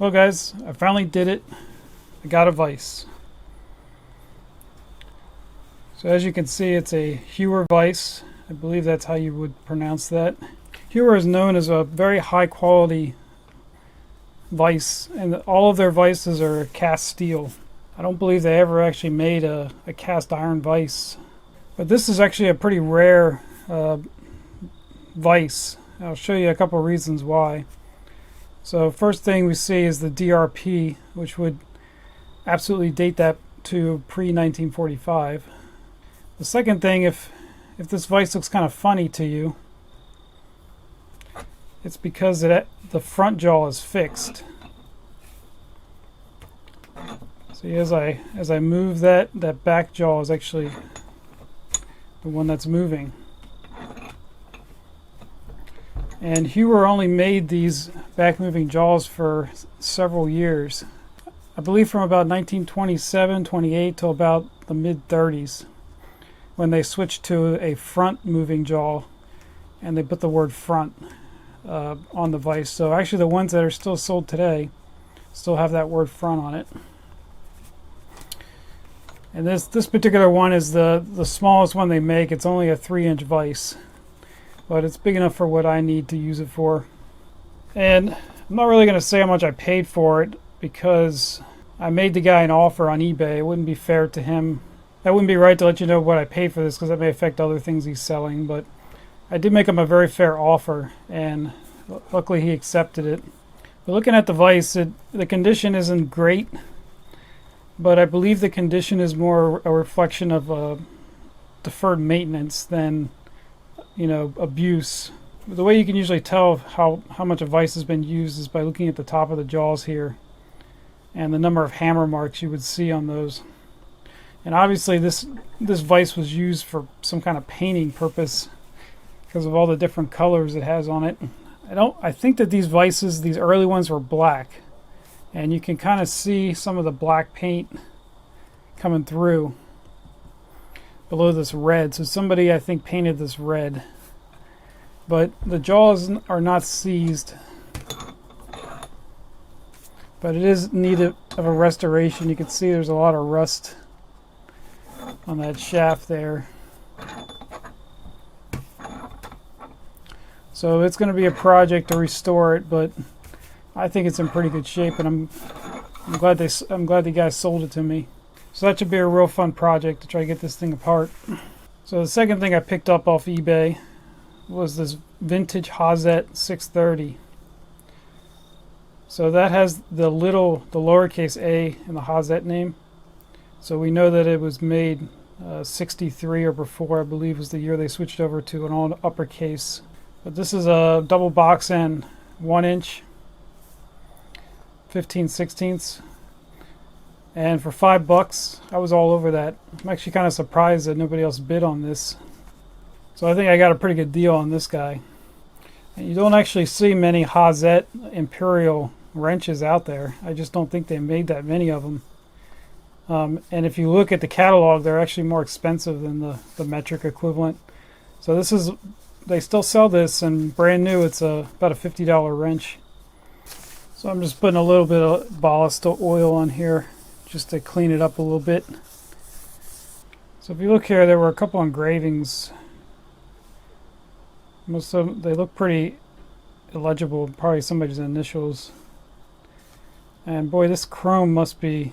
Well guys, I finally did it. I got a vise. So as you can see, it's a Heuer Vise. I believe that's how you would pronounce that. Heuer is known as a very high quality vise, and all of their vices are cast steel. I don't believe they ever actually made a cast iron vise. But this is actually a pretty rare vise. I'll show you a couple of reasons why. So first thing we see is the DRP, which would absolutely date that to pre-1945. The second thing, if this vise looks kind of funny to you, it's because the front jaw is fixed. See, as I move that back jaw is actually the one that's moving. And Heuer only made these back moving jaws for several years. I believe from about 1927, 28 till about the mid-30s, when they switched to a front moving jaw and they put the word front on the vise. So actually the ones that are still sold today still have that word front on it. And this particular one is the smallest one they make. It's only a 3-inch vise, but it's big enough for what I need to use it for. And I'm not really going to say how much I paid for it because I made the guy an offer on eBay. It wouldn't be fair to him. That wouldn't be right to let you know what I paid for this because that may affect other things he's selling, but I did make him a very fair offer, and luckily he accepted it. But looking at the vise, the condition isn't great, but I believe the condition is more a reflection of deferred maintenance than, you know, abuse. The way you can usually tell how much a vise has been used is by looking at the top of the jaws here and the number of hammer marks you would see on those. And obviously this vise was used for some kind of painting purpose because of all the different colors it has on it. I think that these vises, these early ones, were black, and you can kind of see some of the black paint coming through below this red. So somebody, I think, painted this red. But the jaws are not seized, but it is needed of a restoration. You can see there's a lot of rust on that shaft there. So it's going to be a project to restore it, but I think it's in pretty good shape, and I'm glad the guys sold it to me. So that should be a real fun project to try to get this thing apart. So the second thing I picked up off eBay was this vintage Hazet 630. So that has the lowercase a in the Hazet name. So we know that it was made 63 or before, I believe was the year they switched over to an all uppercase. But this is a double box end, 1-inch, 15/16. And for $5, I was all over that. I'm actually kind of surprised that nobody else bid on this. So I think I got a pretty good deal on this guy. And you don't actually see many Hazet Imperial wrenches out there. I just don't think they made that many of them. And if you look at the catalog, they're actually more expensive than the metric equivalent. So they still sell this, and brand new, it's about a $50 wrench. So I'm just putting a little bit of ballast oil on here just to clean it up a little bit. So if you look here, there were a couple engravings. Most of them, they look pretty illegible, probably somebody's initials. And boy, this chrome must be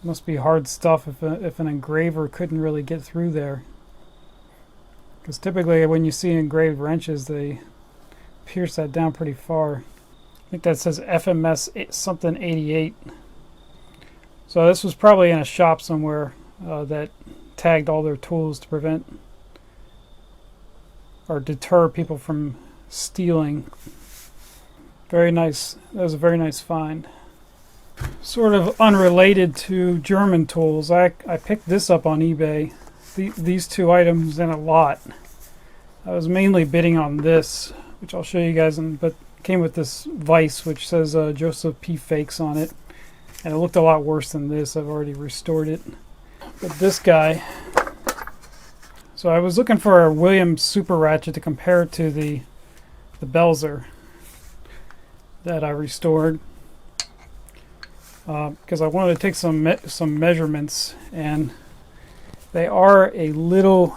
hard stuff if an engraver couldn't really get through there. Because typically when you see engraved wrenches, they pierce that down pretty far. I think that says FMS something 88. So this was probably in a shop somewhere that tagged all their tools to prevent or deter people from stealing. Very nice. That was a very nice find. Sort of unrelated to German tools, I picked this up on eBay. These two items in a lot. I was mainly bidding on this, which I'll show you guys, but it came with this vise which says Joseph P. Fakes on it, and it looked a lot worse than this. I've already restored it. But this guy, so I was looking for a Williams super ratchet to compare to the Belzer. that I restored because I wanted to take some measurements, and they are a little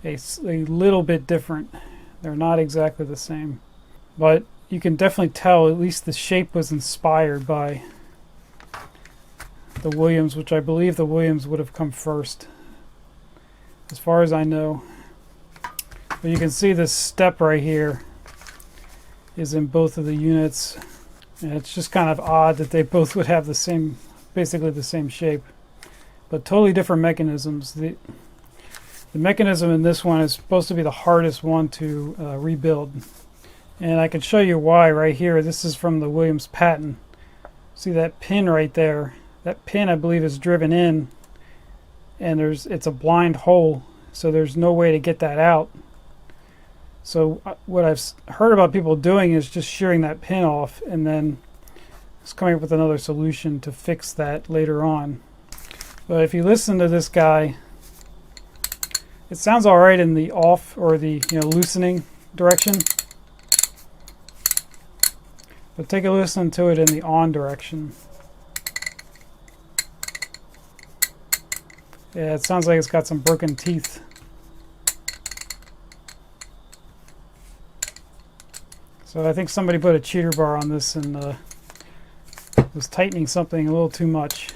bit different. They're not exactly the same, but you can definitely tell at least the shape was inspired by the Williams, which I believe the Williams would have come first, as far as I know. But you can see this step right here is in both of the units, and it's just kind of odd that they both would have the same, basically the same shape, but totally different mechanisms. The mechanism in this one is supposed to be the hardest one to rebuild, and I can show you why right here. This is from the Williams patent. See that pin right there? That pin, I believe, is driven in, and it's a blind hole, so there's no way to get that out. So what I've heard about people doing is just shearing that pin off and then just coming up with another solution to fix that later on. But if you listen to this guy, it sounds all right in the off or the loosening direction. But take a listen to it in the on direction. Yeah, it sounds like it's got some broken teeth. So I think somebody put a cheater bar on this and was tightening something a little too much.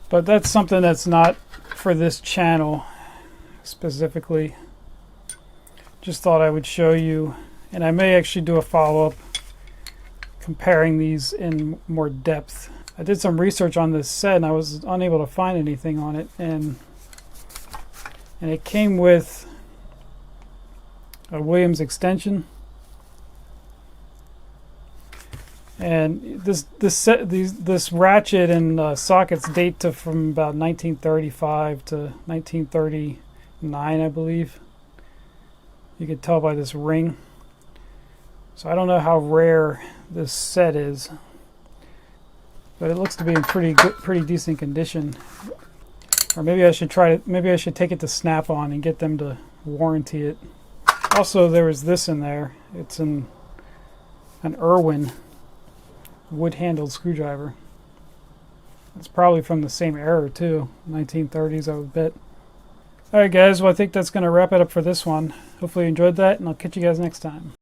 But that's something that's not for this channel specifically. Just thought I would show you, and I may actually do a follow-up comparing these in more depth. I did some research on this set and I was unable to find anything on it, and it came with a Williams extension, and this ratchet and sockets date from about 1935 to 1939, I believe. You can tell by this ring. So I don't know how rare this set is, but it looks to be in pretty decent condition. Or maybe I should take it to Snap-on and get them to warranty it. Also, there was this in there. It's an Irwin wood-handled screwdriver. It's probably from the same era too, 1930s, I would bet. Alright guys, well I think that's going to wrap it up for this one. Hopefully you enjoyed that, and I'll catch you guys next time.